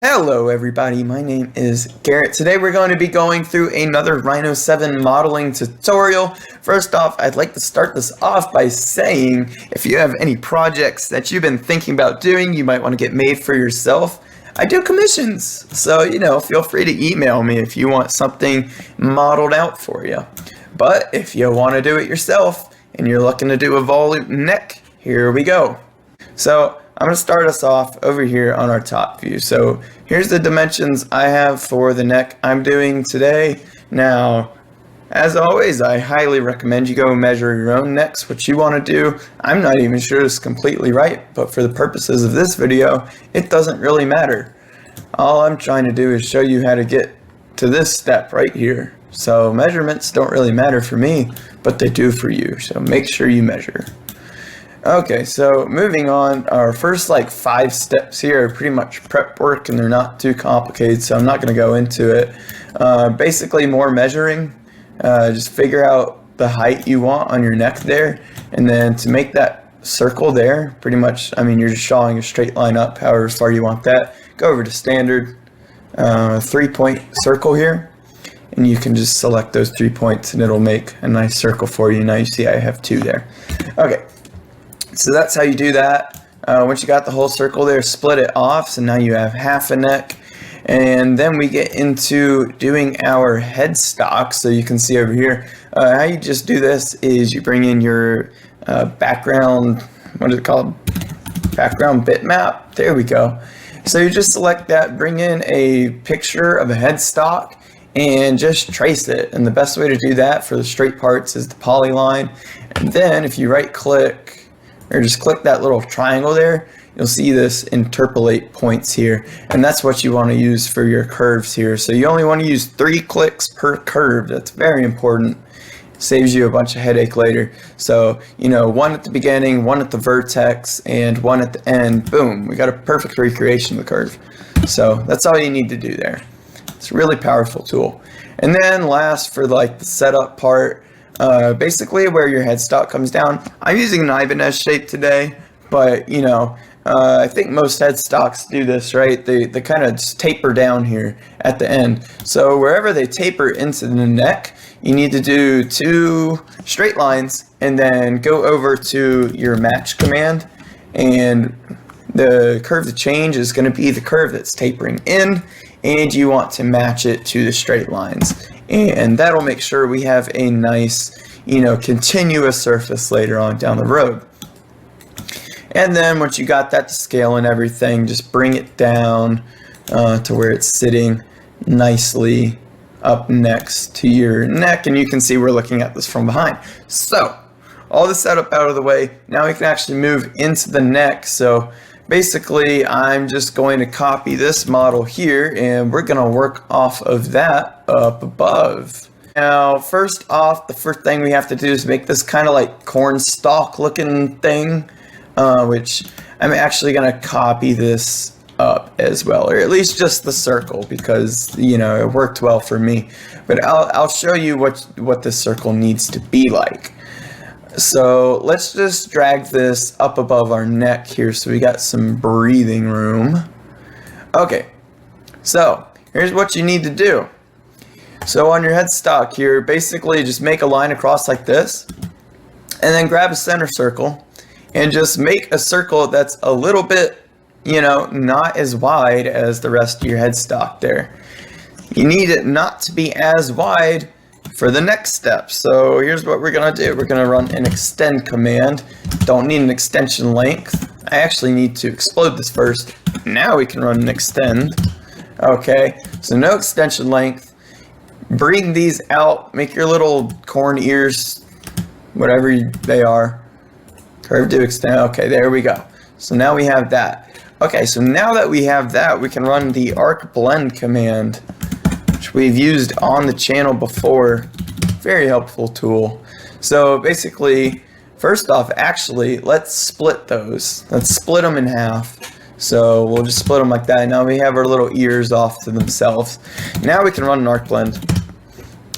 Hello everybody, my name is Garrett. Today we're going to be going through another Rhino 7 modeling tutorial. First off, I'd like to start this off by saying if you have any projects that you've been thinking about doing, you might want to get made for yourself. I do commissions, so feel free to email me if you want something modeled out for you. But if you want to do it yourself and you're looking to do a volute neck, here we go. So I'm going to start us off over here on our top view. So here's the dimensions I have for the neck I'm doing today. Now, as always, I highly recommend you go measure your own necks, what you want to do. I'm not even sure it's completely right, but for the purposes of this video, it doesn't really matter. All I'm trying to do is show you how to get to this step right here. So measurements don't really matter for me, but they do for you. So make sure you measure. Okay, so moving on, our first 5 steps here are pretty much prep work and they're not too complicated, so I'm not going to go into it. Basically more measuring, just figure out the height you want on your neck there, and then to make that circle there, pretty much, you're just drawing a straight line up however far you want that. Go over to standard 3-point circle here, and you can just select those 3 points and it'll make a nice circle for you. Now you see I have 2 there. Okay. So that's how you do that. Once you got the whole circle there, split it off. So now you have half a neck. And then we get into doing our headstock. So you can see over here, how you just do this is you bring in your background, what is it called? Background bitmap. There we go. So you just select that, bring in a picture of a headstock, and just trace it. And the best way to do that for the straight parts is the polyline. And then if you right click, or just click that little triangle there, you'll see this interpolate points here, and that's what you want to use for your curves here. So you only want to use 3 clicks per curve. That's very important. Saves you a bunch of headache later. So, one at the beginning, one at the vertex, and one at the end. Boom, we got a perfect recreation of the curve. So that's all you need to do there. It's a really powerful tool. And then last, for the setup part, basically where your headstock comes down. I'm using an Ibanez shape today, but I think most headstocks do this, right? They kind of taper down here at the end. So wherever they taper into the neck, you need to do 2 straight lines and then go over to your match command, and the curve to change is going to be the curve that's tapering in, and you want to match it to the straight lines. And that'll make sure we have a nice, continuous surface later on down the road. And then once you got that to scale and everything, just bring it down to where it's sitting nicely up next to your neck. And you can see we're looking at this from behind. So all the setup out of the way, now we can actually move into the neck. So basically, I'm just going to copy this model here, and we're going to work off of that up above. Now, first off, the first thing we have to do is make this kind of like corn stalk looking thing, which I'm actually going to copy this up as well, or at least just the circle, because, it worked well for me. But I'll show you what this circle needs to be like. So let's just drag this up above our neck here so we got some breathing room. Okay, so here's what you need to do. So on your headstock here, basically just make a line across like this, and then grab a center circle and just make a circle that's a little bit, not as wide as the rest of your headstock there. You need it not to be as wide for the next step. So here's what we're going to do. We're going to run an extend command. Don't need an extension length. I actually need to explode this first. Now we can run an extend. Okay, so no extension length. Bring these out. Make your little corn ears, whatever they are. Curve to extend. Okay, there we go. So now we have that. Okay, so now that we have that, we can run the arc blend command, which we've used on the channel before. Very helpful tool. So basically, first off, actually, let's split those. Let's split them in half. So we'll just split them like that. Now we have our little ears off to themselves. Now we can run an arc blend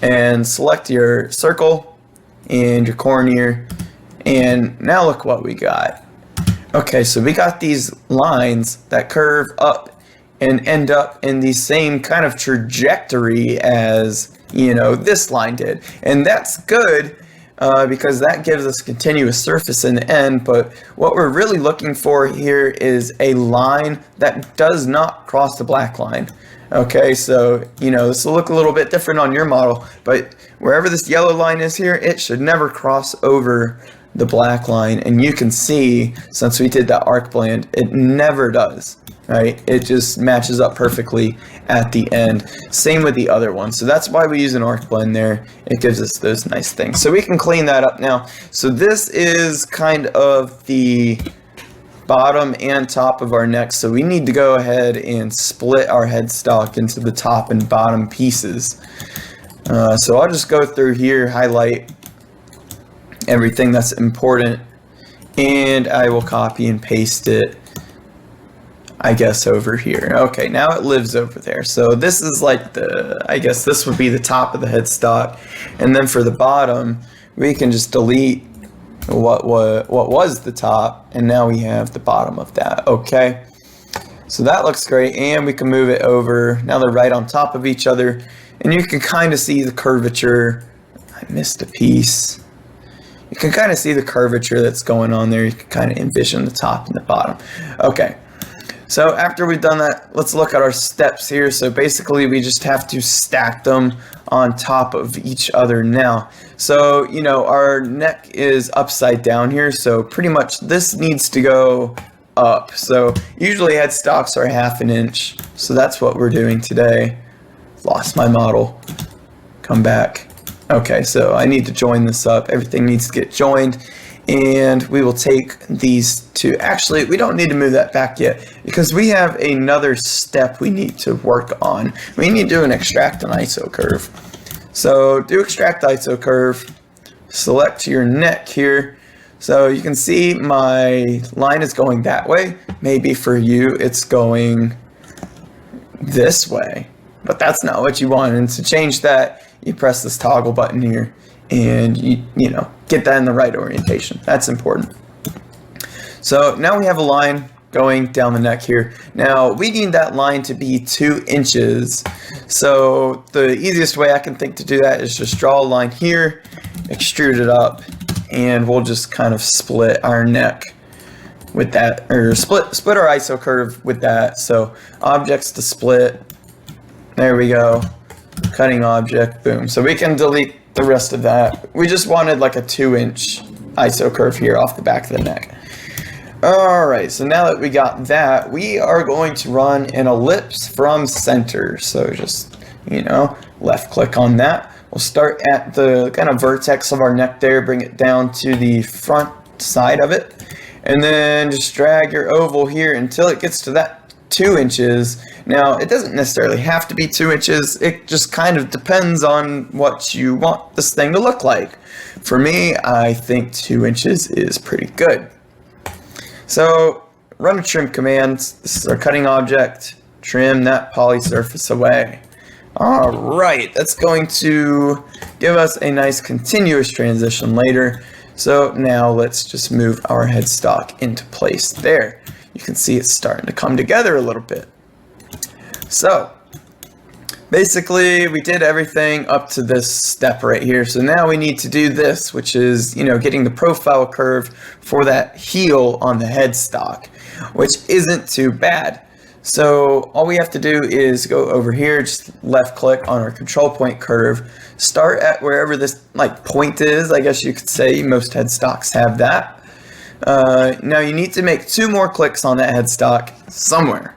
and select your circle and your corn ear. And now look what we got. Okay, so we got these lines that curve up and end up in the same kind of trajectory as, you know, this line did. And that's good because that gives us continuous surface in the end. But what we're really looking for here is a line that does not cross the black line. Okay, so, you know, this will look a little bit different on your model, but wherever this yellow line is here, it should never cross over the black line. And you can see, since we did that arc blend, it never does, right? It just matches up perfectly at the end. Same with the other one. So that's why we use an arc blend there. It gives us those nice things. So we can clean that up now. So this is kind of the bottom and top of our neck, so we need to go ahead and split our headstock into the top and bottom pieces. So I'll just go through here, highlight everything that's important, and I will copy and paste it, I guess, over here. Okay, now it lives over there. So this is like the, I guess this would be the top of the headstock, and then for the bottom we can just delete what was the top, and now we have the bottom of that. Okay, so that looks great, and we can move it over. Now they're right on top of each other, and you can kind of see the curvature. I missed a piece. You can kind of see the curvature that's going on there. You can kind of envision the top and the bottom. Okay, so after we've done that, let's look at our steps here. So basically we just have to stack them on top of each other now. So, you know, our neck is upside down here, so pretty much this needs to go up. So usually headstocks are 1/2 inch, so that's what we're doing today. Lost my model. Come back. Okay, so I need to join this up. Everything needs to get joined, and we will take these two. Actually, we don't need to move that back yet because we have another step we need to work on. We need to do an extract an ISO curve. So do extract ISO curve, select your neck here. So you can see my line is going that way. Maybe for you it's going this way, but that's not what you want. And to change that, you press this toggle button here and you know, get that in the right orientation. That's important. So now we have a line going down the neck here. Now we need that line to be 2 inches. So the easiest way I can think to do that is just draw a line here, extrude it up, and we'll just kind of split our neck with that, or split our ISO curve with that. So objects to split, there we go, cutting object, boom. So we can delete the rest of that. We just wanted like a 2-inch ISO curve here off the back of the neck. Alright, so now that we got that, we are going to run an ellipse from center. So just, you know, left click on that. We'll start at the kind of vertex of our neck there, bring it down to the front side of it, and then just drag your oval here until it gets to that 2 inches. Now, it doesn't necessarily have to be 2 inches. It just kind of depends on what you want this thing to look like. For me, I think 2 inches is pretty good. So run a trim command. This is our cutting object. Trim that poly surface away. All right, that's going to give us a nice continuous transition later. So now let's just move our headstock into place there. You can see it's starting to come together a little bit. So basically we did everything up to this step right here. So now we need to do this, which is, you know, getting the profile curve for that heel on the headstock, which isn't too bad. So all we have to do is go over here, just left click on our control point curve, start at wherever this like point is, I guess you could say. Most headstocks have that. Now you need to make 2 more clicks on that headstock somewhere.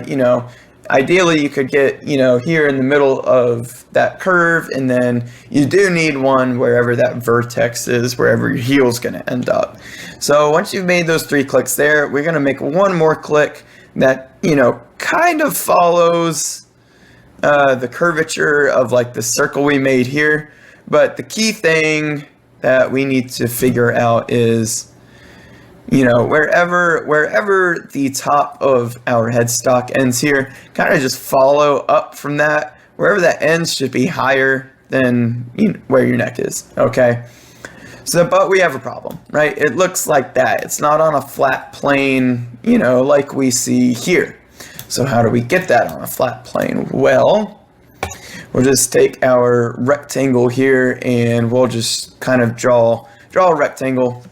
You know, ideally you could get, you know, here in the middle of that curve, and then you do need one wherever that vertex is, wherever your heel is going to end up. So once you've made those 3 clicks there, we're going to make 1 more click that, you know, kind of follows the curvature of like the circle we made here. But the key thing that we need to figure out is, you know, wherever the top of our headstock ends here, kind of just follow up from that. Wherever that ends should be higher than, you know, where your neck is, okay? So, but we have a problem, right? It looks like that. It's not on a flat plane, you know, like we see here. So how do we get that on a flat plane? Well, we'll just take our rectangle here and we'll just kind of draw a rectangle,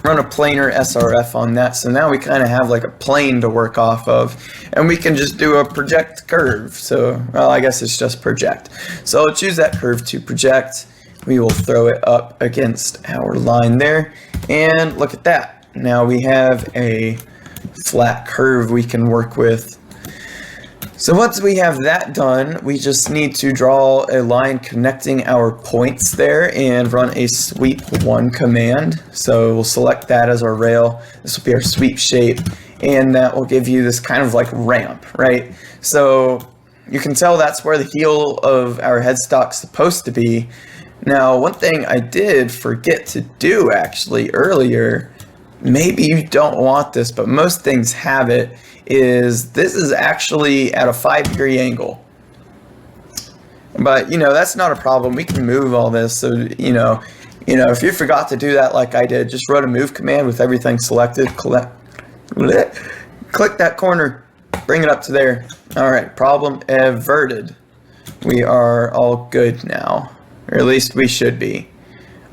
run a planar SRF on that. So now we kind of have like a plane to work off of, and we can just do a project curve. So, well, I guess it's just project. So I'll choose that curve to project. We will throw it up against our line there, and look at that. Now we have a flat curve we can work with. So once we have that done, we just need to draw a line connecting our points there and run a sweep 1 command. So we'll select that as our rail. This will be our sweep shape, and that will give you this kind of like ramp, right? So you can tell that's where the heel of our headstock's supposed to be. Now, one thing I did forget to do actually earlier, maybe you don't want this, but most things have it, is this is actually at a 5-degree angle. But, you know, that's not a problem. We can move all this. So, you know, if you forgot to do that like I did, just wrote a move command with everything selected, click that corner, bring it up to there. All right, problem averted. We are all good now. Or at least we should be.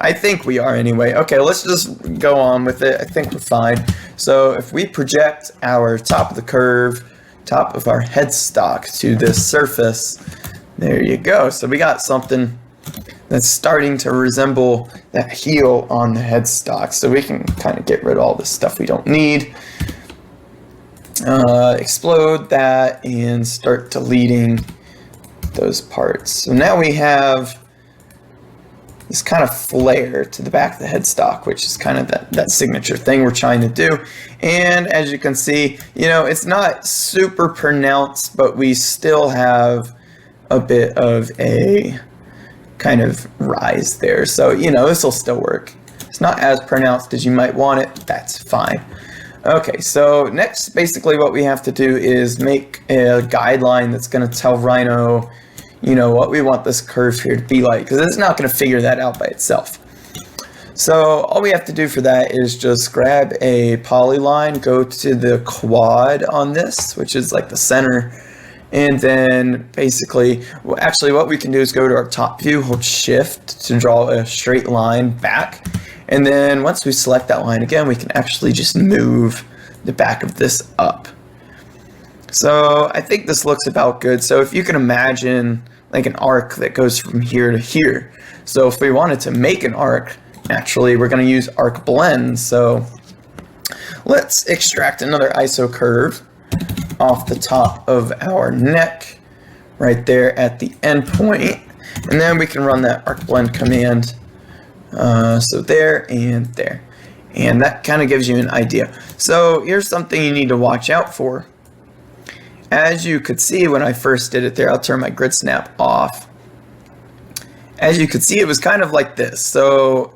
I think we are anyway. Okay, let's just go on with it. I think we're fine. So if we project our top of the curve, top of our headstock to this surface, there you go. So we got something that's starting to resemble that heel on the headstock. So we can kind of get rid of all this stuff we don't need. Explode that and start deleting those parts. So now we have this kind of flare to the back of the headstock, which is kind of that signature thing we're trying to do. And as you can see, you know, it's not super pronounced, but we still have a bit of a kind of rise there. So, you know, this will still work. It's not as pronounced as you might want it. That's fine. Okay, so next, basically what we have to do is make a guideline that's going to tell Rhino, you know, what we want this curve here to be like, because it's not going to figure that out by itself. So all we have to do for that is just grab a polyline, go to the quad on this, which is like the center, and then basically, well, actually what we can do is go to our top view, hold shift to draw a straight line back, and then once we select that line again, we can actually just move the back of this up. So I think this looks about good. So if you can imagine like an arc that goes from here to here. So if we wanted to make an arc, naturally we're going to use arc blend. So let's extract another iso curve off the top of our neck right there at the end point. And then we can run that arc blend command. So there and there. And that kind of gives you an idea. So here's something you need to watch out for. As you could see when I first did it there, I'll turn my grid snap off. As you could see, it was kind of like this. So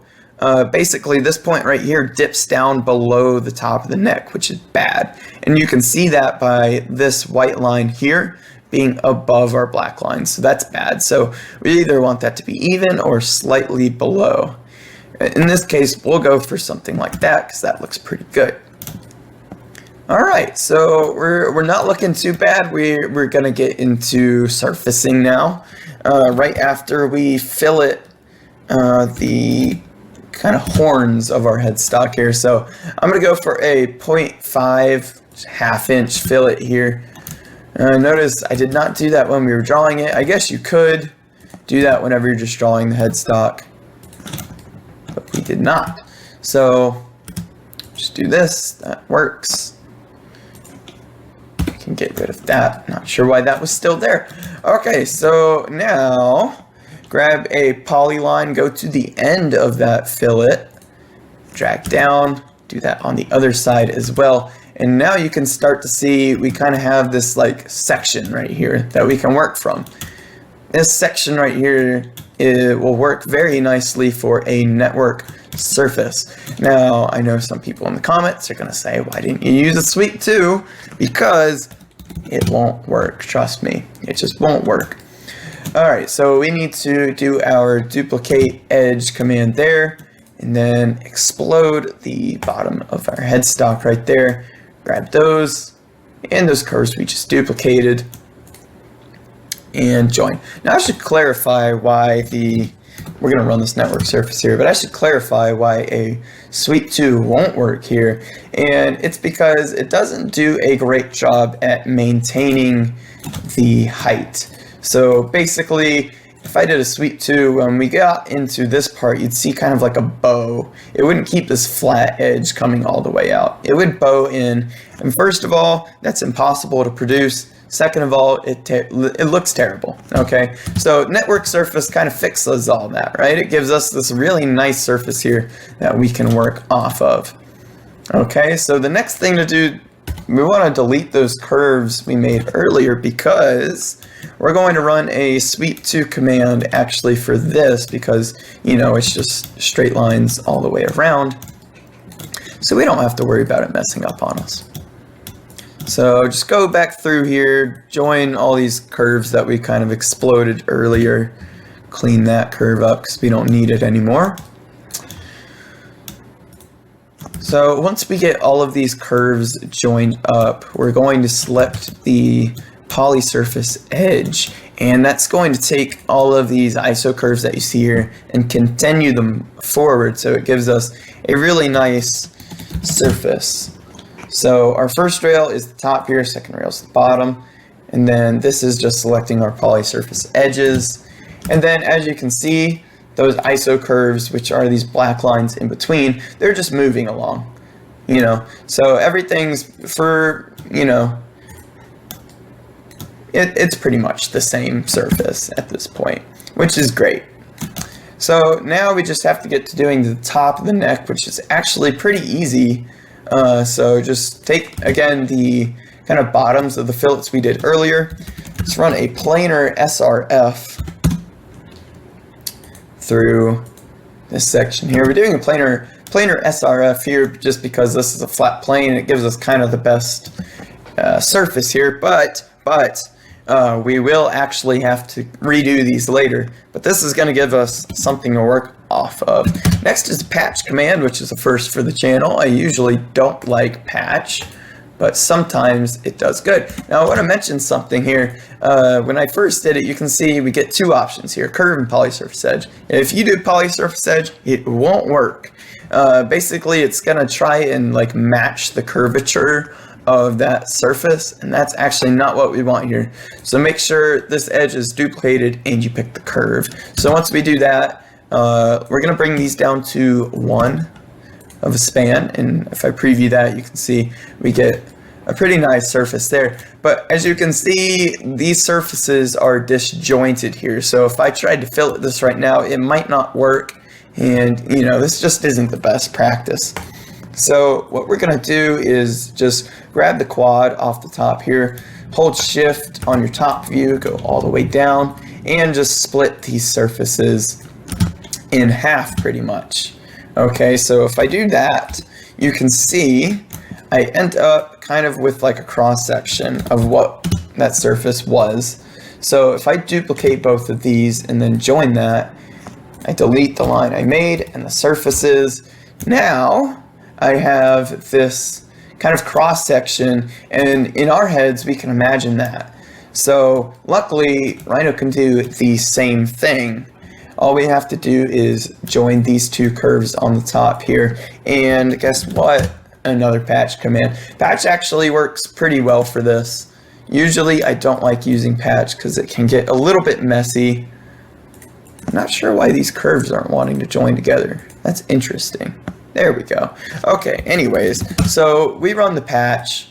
basically this point right here dips down below the top of the neck, which is bad. And you can see that by this white line here being above our black line. So that's bad. So we either want that to be even or slightly below. In this case, we'll go for something like that because that looks pretty good. All right, so we're not looking too bad. We're gonna get into surfacing now. Right after we fillet the kind of horns of our headstock here. So I'm gonna go for a 0.5 half-inch fillet here. Notice I did not do that when we were drawing it. I guess you could do that whenever you're just drawing the headstock, but we did not. So just do this, that works. Can get rid of that. Not sure why that was still there. Okay, so now grab a polyline, go to the end of that fillet, drag down, do that on the other side as well. And now you can start to see we kind of have this like section right here that we can work from. This section right here, it will work very nicely for a network surface. Now, I know some people in the comments are going to say, why didn't you use a sweep 2? Because it won't work. Trust me, it just won't work. All right, so we need to do our duplicate edge command there, and then explode the bottom of our headstock right there. Grab those, and those curves we just duplicated, and join. Now I should clarify why we're going to run this network surface here, but I should clarify why a sweep 2 won't work here, and it's because it doesn't do a great job at maintaining the height. So basically, if I did a sweep 2, when we got into this part, you'd see kind of like a bow. It wouldn't keep this flat edge coming all the way out. It would bow in, and first of all, that's impossible to produce. Second of all, it looks terrible, okay? So network surface kind of fixes all that, right? It gives us this really nice surface here that we can work off of. Okay, so the next thing to do, we want to delete those curves we made earlier because we're going to run a sweep 2 command actually for this because, you know, it's just straight lines all the way around. So we don't have to worry about it messing up on us. So just go back through here, join all these curves that we kind of exploded earlier, clean that curve up because we don't need it anymore. So once we get all of these curves joined up, we're going to select the polysurface edge, and that's going to take all of these ISO curves that you see here and continue them forward, so it gives us a really nice surface. So our first rail is the top here, second rail is the bottom, and then this is just selecting our polysurface edges. And then as you can see, those ISO curves, which are these black lines in between, they're just moving along, you know. So everything's for, you know, it's pretty much the same surface at this point, which is great. So now we just have to get to doing the top of the neck, which is actually pretty easy. So just take, again, the kind of bottoms of the fillets we did earlier. Let's run a planar SRF through this section here. We're doing a planar SRF here just because this is a flat plane and it gives us kind of the best surface here, but we will actually have to redo these later, but this is going to give us something to work off of. Next is patch command, which is a first for the channel. I usually don't like patch, but sometimes it does good. Now I want to mention something here. When I first did it, you can see we get two options here, curve and polysurface edge. If you do polysurface edge, it won't work. Basically, it's going to try and like match the curvature of that surface, and that's actually not what we want here. So make sure this edge is duplicated and you pick the curve. So once we do that, we're going to bring these down to 1 of a span, and if I preview that, you can see we get a pretty nice surface there. But as you can see, these surfaces are disjointed here, so if I tried to fillet this right now, it might not work, and you know, this just isn't the best practice. So what we're going to do is just grab the quad off the top here, hold shift on your top view, go all the way down, and just split these surfaces in half pretty much. Okay, so if I do that, you can see I end up kind of with like a cross section of what that surface was. So if I duplicate both of these and then join that, I delete the line I made and the surfaces. Now I have this kind of cross section, and in our heads we can imagine that. So luckily Rhino can do the same thing. All we have to do is join these two curves on the top here, and guess what? Another patch command. Patch actually works pretty well for this. Usually I don't like using patch because it can get a little bit messy. I'm not sure why these curves aren't wanting to join together. That's interesting. There we go. Okay, anyways, so we run the patch.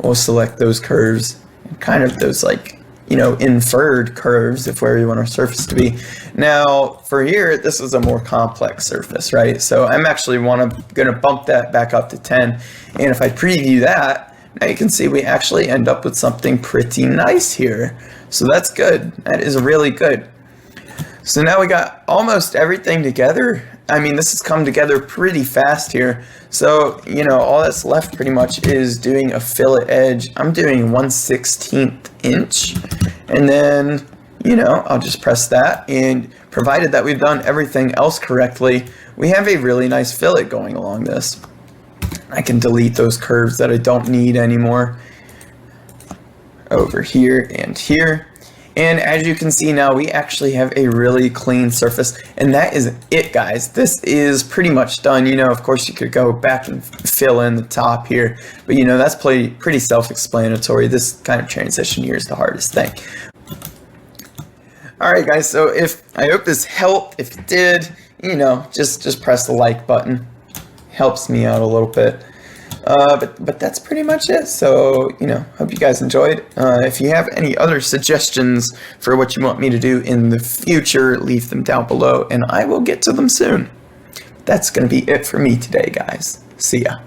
We'll select those curves, and kind of those like, you know, inferred curves of where we want our surface to be. Now, for here, this is a more complex surface, right? So I'm actually gonna bump that back up to 10. And if I preview that, now you can see we actually end up with something pretty nice here. So that's good. That is really good. So now we got almost everything together. I mean, this has come together pretty fast here. So, you know, all that's left pretty much is doing a fillet edge. I'm doing 1/16 inch. And then, you know, I'll just press that. And provided that we've done everything else correctly, we have a really nice fillet going along this. I can delete those curves that I don't need anymore. over here and here. And as you can see now, we actually have a really clean surface, and that is it, guys. This is pretty much done. You know, of course, you could go back and fill in the top here, but you know, that's pretty self-explanatory. This kind of transition here is the hardest thing. All right, guys, so I hope this helped. If it did, you know, just press the like button. Helps me out a little bit. But that's pretty much it. So, you know, hope you guys enjoyed. If you have any other suggestions for what you want me to do in the future, leave them down below and I will get to them soon. That's going to be it for me today, guys. See ya.